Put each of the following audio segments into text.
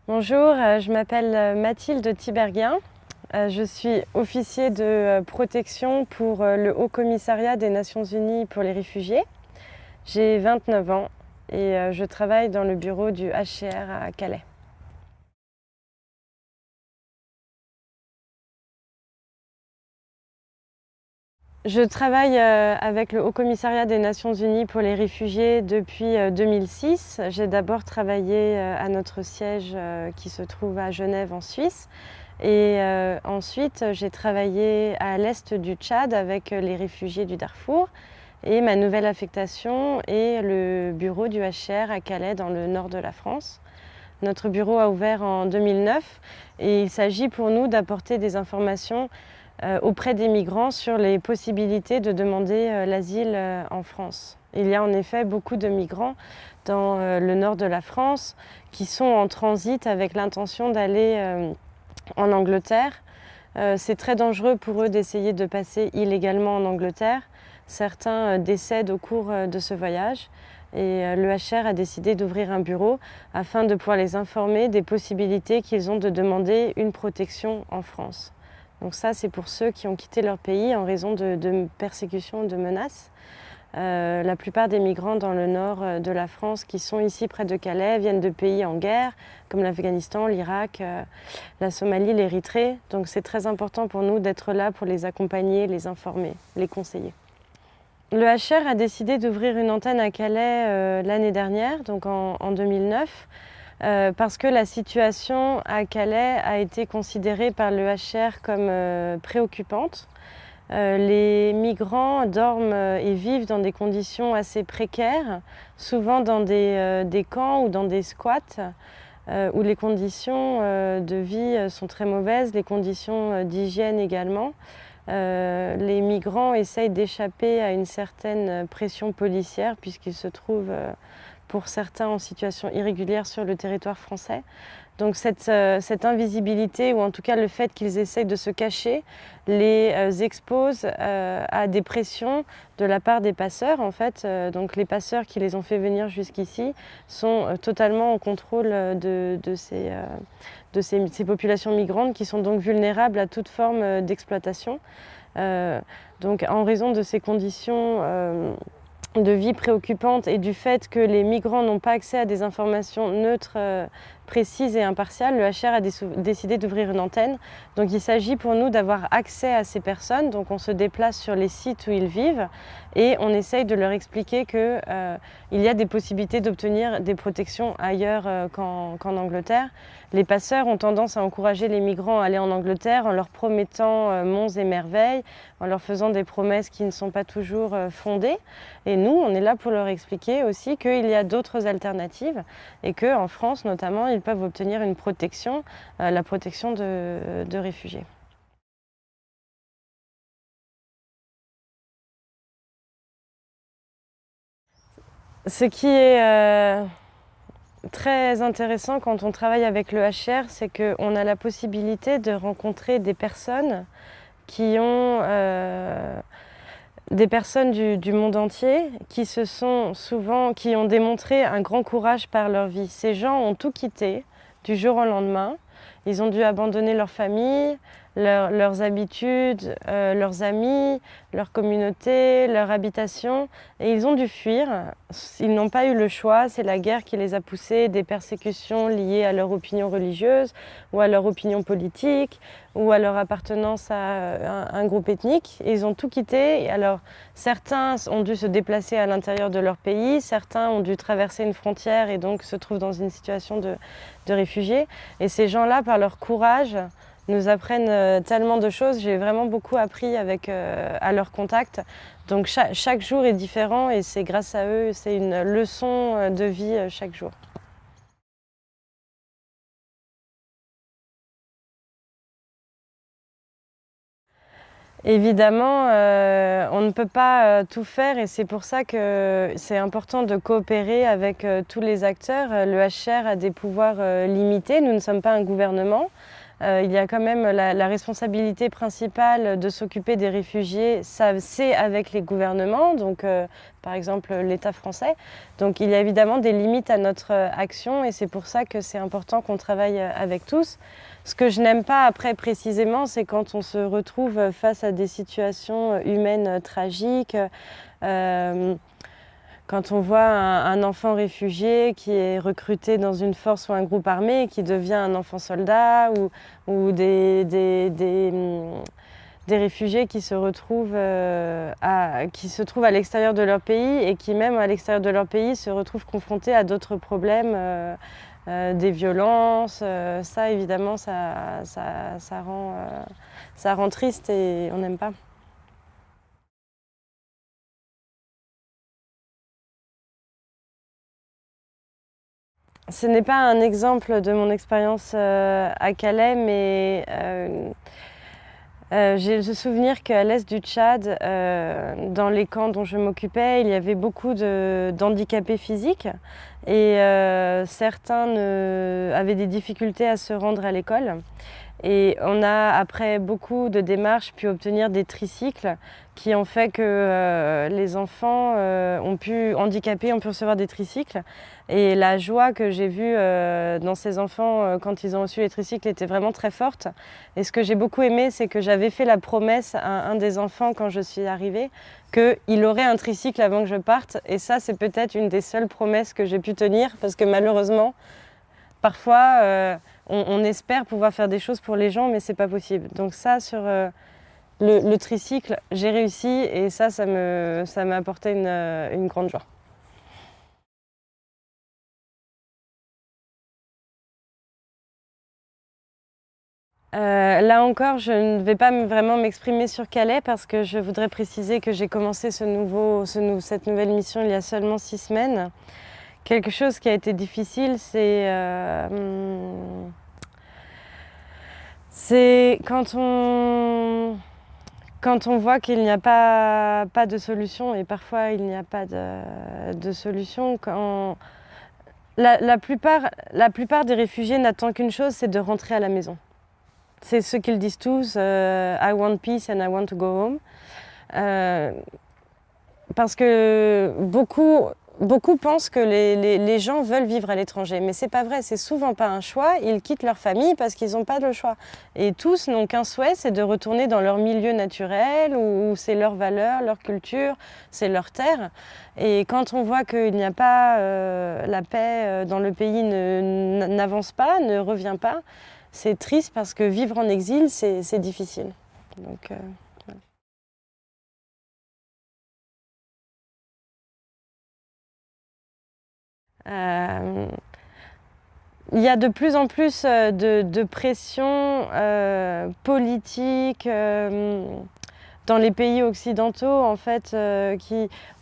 Bonjour, je m'appelle Mathilde Tiberghien. Je suis officier de protection pour le Haut Commissariat des Nations Unies pour les réfugiés. J'ai 29 ans et je travaille dans le bureau du HCR à Calais. Je travaille avec le Haut Commissariat des Nations Unies pour les réfugiés depuis 2006. J'ai d'abord travaillé à notre siège qui se trouve à Genève en Suisse. Et ensuite, j'ai travaillé à l'est du Tchad avec les réfugiés du Darfour. Et ma nouvelle affectation est le bureau du HCR à Calais dans le nord de la France. Notre bureau a ouvert en 2009 et il s'agit pour nous d'apporter des informations auprès des migrants sur les possibilités de demander l'asile en France. Il y a en effet beaucoup de migrants dans le nord de la France qui sont en transit avec l'intention d'aller en Angleterre. C'est très dangereux pour eux d'essayer de passer illégalement en Angleterre. Certains décèdent au cours de ce voyage et le HCR a décidé d'ouvrir un bureau afin de pouvoir les informer des possibilités qu'ils ont de demander une protection en France. Donc ça, c'est pour ceux qui ont quitté leur pays en raison de persécutions, de menaces. La plupart des migrants dans le nord de la France qui sont ici près de Calais viennent de pays en guerre, comme l'Afghanistan, l'Irak, la Somalie, l'Érythrée. Donc c'est très important pour nous d'être là pour les accompagner, les informer, les conseiller. Le HCR a décidé d'ouvrir une antenne à Calais l'année dernière, donc en 2009. Parce que la situation à Calais a été considérée par le HCR comme préoccupante. Les migrants dorment et vivent dans des conditions assez précaires, souvent dans des camps ou dans des squats, où les conditions de vie sont très mauvaises, les conditions d'hygiène également. Les migrants essayent d'échapper à une certaine pression policière puisqu'ils se trouvent pour certains en situation irrégulière sur le territoire français. Donc cette invisibilité, ou en tout cas le fait qu'ils essayent de se cacher, les expose à des pressions de la part des passeurs. En fait, donc les passeurs qui les ont fait venir jusqu'ici sont totalement en contrôle de ces populations migrantes qui sont donc vulnérables à toute forme d'exploitation. Donc en raison de ces conditions de vie préoccupante et du fait que les migrants n'ont pas accès à des informations neutres, précises et impartiales, le HCR a décidé d'ouvrir une antenne. Donc il s'agit pour nous d'avoir accès à ces personnes. Donc on se déplace sur les sites où ils vivent et on essaye de leur expliquer qu'il y a des possibilités d'obtenir des protections ailleurs qu'en Angleterre. Les passeurs ont tendance à encourager les migrants à aller en Angleterre en leur promettant monts et merveilles, en leur faisant des promesses qui ne sont pas toujours fondées. Et nous, on est là pour leur expliquer aussi qu'il y a d'autres alternatives et qu'en France, notamment, ils peuvent obtenir une protection, la protection de réfugiés. Ce qui est très intéressant quand on travaille avec le HCR, c'est qu'on a la possibilité de rencontrer des personnes qui ont des personnes du monde entier qui qui ont démontré un grand courage par leur vie. Ces gens ont tout quitté du jour au lendemain. Ils ont dû abandonner leur famille, leurs habitudes, leurs amis, leur communauté, leur habitation, et ils ont dû fuir. Ils n'ont pas eu le choix, c'est la guerre qui les a poussés, des persécutions liées à leur opinion religieuse ou à leur opinion politique ou à leur appartenance à un groupe ethnique. Et ils ont tout quitté. Alors certains ont dû se déplacer à l'intérieur de leur pays, certains ont dû traverser une frontière et donc se trouvent dans une situation de réfugiés. Et ces gens-là, par leur courage, nous apprennent tellement de choses. J'ai vraiment beaucoup appris à leur contact. Donc chaque jour est différent et c'est grâce à eux, c'est une leçon de vie chaque jour. Évidemment, on ne peut pas tout faire et c'est pour ça que c'est important de coopérer avec tous les acteurs. Le HCR a des pouvoirs limités, nous ne sommes pas un gouvernement. il y a quand même la responsabilité principale de s'occuper des réfugiés, ça c'est avec les gouvernements, donc par exemple l'État français. Donc il y a évidemment des limites à notre action et c'est pour ça que c'est important qu'on travaille avec tous. Ce que je n'aime pas après précisément, c'est quand on se retrouve face à des situations humaines tragiques. Quand on voit un enfant réfugié qui est recruté dans une force ou un groupe armé et qui devient un enfant soldat, ou des réfugiés qui se trouvent à l'extérieur de leur pays et qui même à l'extérieur de leur pays se retrouvent confrontés à d'autres problèmes, des violences, ça évidemment ça rend triste et on n'aime pas. Ce n'est pas un exemple de mon expérience à Calais, mais j'ai le souvenir qu'à l'est du Tchad, dans les camps dont je m'occupais, il y avait beaucoup d'handicapés physiques et certains avaient des difficultés à se rendre à l'école. Et on a, après beaucoup de démarches, pu obtenir des tricycles qui ont fait que les enfants handicapés ont pu recevoir des tricycles. Et la joie que j'ai vue dans ces enfants quand ils ont reçu les tricycles était vraiment très forte. Et ce que j'ai beaucoup aimé, c'est que j'avais fait la promesse à un des enfants quand je suis arrivée qu'il aurait un tricycle avant que je parte. Et ça, c'est peut-être une des seules promesses que j'ai pu tenir parce que malheureusement, parfois, on espère pouvoir faire des choses pour les gens, mais c'est pas possible. Donc ça, sur le tricycle, j'ai réussi et ça m'a apporté une grande joie. Là encore, je ne vais pas vraiment m'exprimer sur Calais parce que je voudrais préciser que j'ai commencé cette nouvelle mission il y a seulement 6 semaines. Quelque chose qui a été difficile, c'est quand on voit qu'il n'y a pas de solution, et parfois il n'y a pas de solution, la plupart des réfugiés n'attendent qu'une chose, c'est de rentrer à la maison. C'est ce qu'ils disent tous, I want peace and I want to go home. Parce que beaucoup pensent que les gens veulent vivre à l'étranger, mais c'est pas vrai, c'est souvent pas un choix. Ils quittent leur famille parce qu'ils n'ont pas le choix. Et tous n'ont qu'un souhait, c'est de retourner dans leur milieu naturel, où c'est leur valeur, leur culture, c'est leur terre. Et quand on voit qu'il n'y a pas la paix dans le pays, n'avance pas, ne revient pas, c'est triste parce que vivre en exil, c'est difficile. Donc, voilà. Il y a de plus en plus de pression politique dans les pays occidentaux, en fait,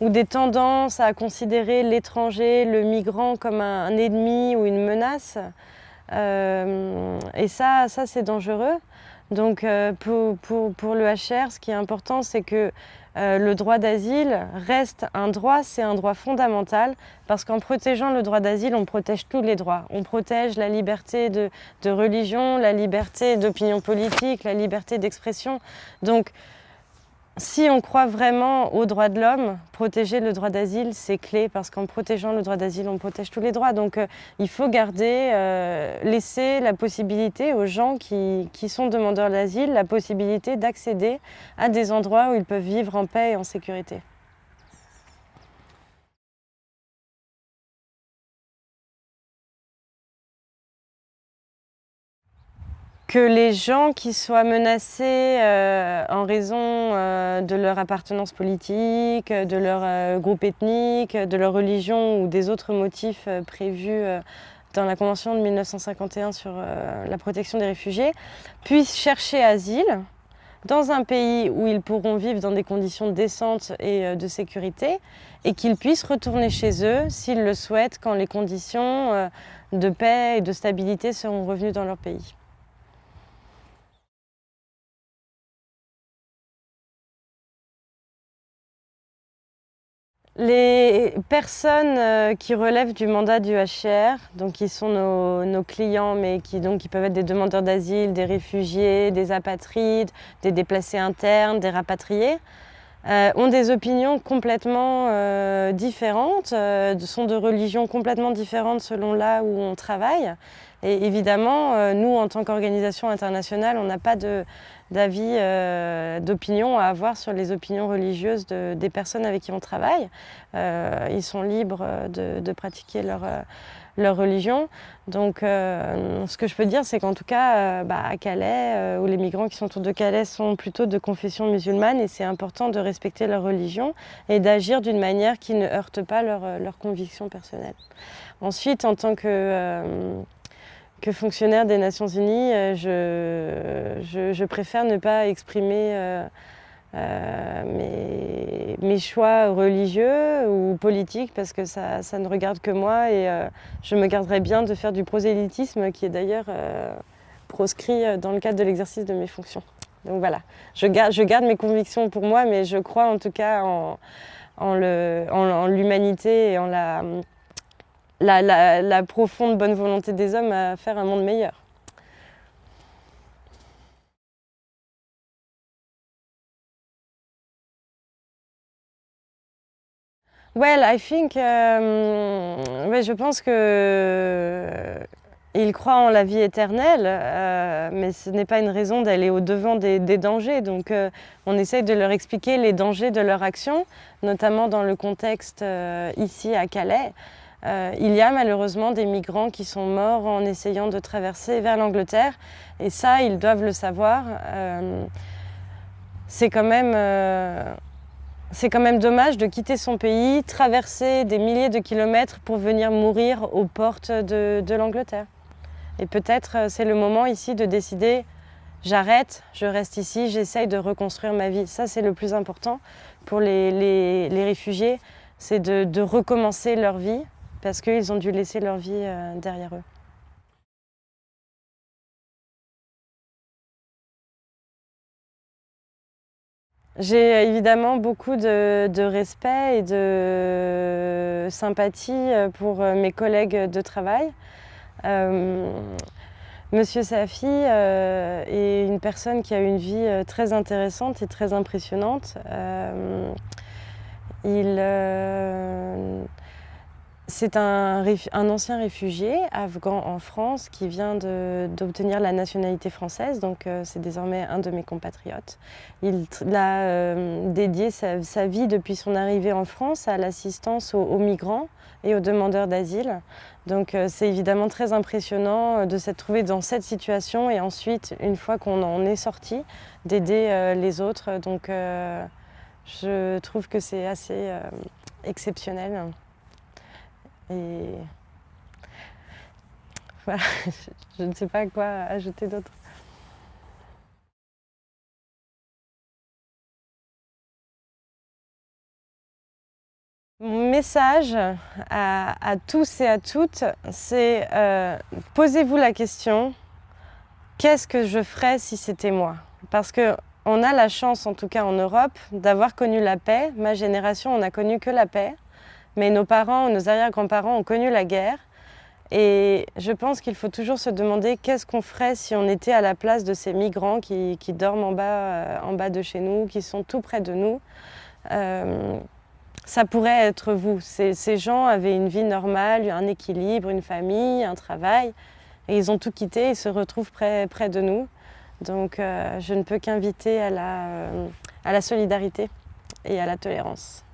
ou des tendances à considérer l'étranger, le migrant comme un ennemi ou une menace. Et ça c'est dangereux. Donc pour le HR, ce qui est important, c'est que le droit d'asile reste un droit, c'est un droit fondamental, parce qu'en protégeant le droit d'asile, on protège tous les droits. On protège la liberté de religion, la liberté d'opinion politique, la liberté d'expression. Donc si on croit vraiment aux droits de l'homme, protéger le droit d'asile, c'est clé, parce qu'en protégeant le droit d'asile, on protège tous les droits. Donc il faut laisser la possibilité aux gens qui sont demandeurs d'asile, la possibilité d'accéder à des endroits où ils peuvent vivre en paix et en sécurité. Que les gens qui soient menacés en raison de leur appartenance politique, de leur groupe ethnique, de leur religion ou des autres motifs prévus dans la Convention de 1951 sur la protection des réfugiés, puissent chercher asile dans un pays où ils pourront vivre dans des conditions décentes et de sécurité, et qu'ils puissent retourner chez eux s'ils le souhaitent quand les conditions de paix et de stabilité seront revenues dans leur pays. Les personnes qui relèvent du mandat du HCR, donc qui sont nos clients, mais qui peuvent être des demandeurs d'asile, des réfugiés, des apatrides, des déplacés internes, des rapatriés, ont des opinions complètement différentes, sont de religions complètement différentes selon là où on travaille. Et évidemment, nous, en tant qu'organisation internationale, on n'a pas d'avis, d'opinion à avoir sur les opinions religieuses des personnes avec qui on travaille. Ils sont libres de pratiquer leur religion. Donc, ce que je peux dire, c'est qu'en tout cas, à Calais, où les migrants qui sont autour de Calais sont plutôt de confession musulmane, et c'est important de respecter leur religion et d'agir d'une manière qui ne heurte pas leurs convictions personnelles. Ensuite, en tant que fonctionnaire des Nations Unies, je préfère ne pas exprimer mes choix religieux ou politiques parce que ça ne regarde que moi et je me garderais bien de faire du prosélytisme qui est d'ailleurs proscrit dans le cadre de l'exercice de mes fonctions. Donc voilà, je garde mes convictions pour moi, mais je crois en tout cas en l'humanité et en la profonde bonne volonté des hommes à faire un monde meilleur. Well, I think, je pense qu'ils croient en la vie éternelle, mais ce n'est pas une raison d'aller au-devant des dangers. Donc on essaye de leur expliquer les dangers de leur action, notamment dans le contexte ici à Calais. Il y a malheureusement des migrants qui sont morts en essayant de traverser vers l'Angleterre. Et ça, ils doivent le savoir. C'est quand même dommage de quitter son pays, traverser des milliers de kilomètres pour venir mourir aux portes de l'Angleterre. Et peut-être c'est le moment ici de décider, j'arrête, je reste ici, j'essaye de reconstruire ma vie. Ça, c'est le plus important pour les réfugiés, c'est de recommencer leur vie parce qu'ils ont dû laisser leur vie derrière eux. J'ai évidemment beaucoup de respect et de sympathie pour mes collègues de travail. Monsieur Safi est une personne qui a une vie très intéressante et très impressionnante. C'est un ancien réfugié afghan en France qui vient d'obtenir la nationalité française, donc c'est désormais un de mes compatriotes. Il a dédié sa vie depuis son arrivée en France à l'assistance aux migrants et aux demandeurs d'asile. Donc c'est évidemment très impressionnant de s'être trouvé dans cette situation et ensuite, une fois qu'on en est sorti, d'aider les autres. Donc je trouve que c'est assez exceptionnel. Et voilà, je ne sais pas quoi ajouter d'autre. Mon message à tous et à toutes, c'est posez-vous la question, qu'est-ce que je ferais si c'était moi? Parce qu'on a la chance, en tout cas en Europe, d'avoir connu la paix. Ma génération, on n'a connu que la paix. Mais nos parents, nos arrière-grands-parents ont connu la guerre. Et je pense qu'il faut toujours se demander qu'est-ce qu'on ferait si on était à la place de ces migrants qui dorment en bas de chez nous, qui sont tout près de nous. Ça pourrait être vous. Ces gens avaient une vie normale, un équilibre, une famille, un travail. Et ils ont tout quitté et se retrouvent près de nous. Donc je ne peux qu'inviter à la solidarité et à la tolérance.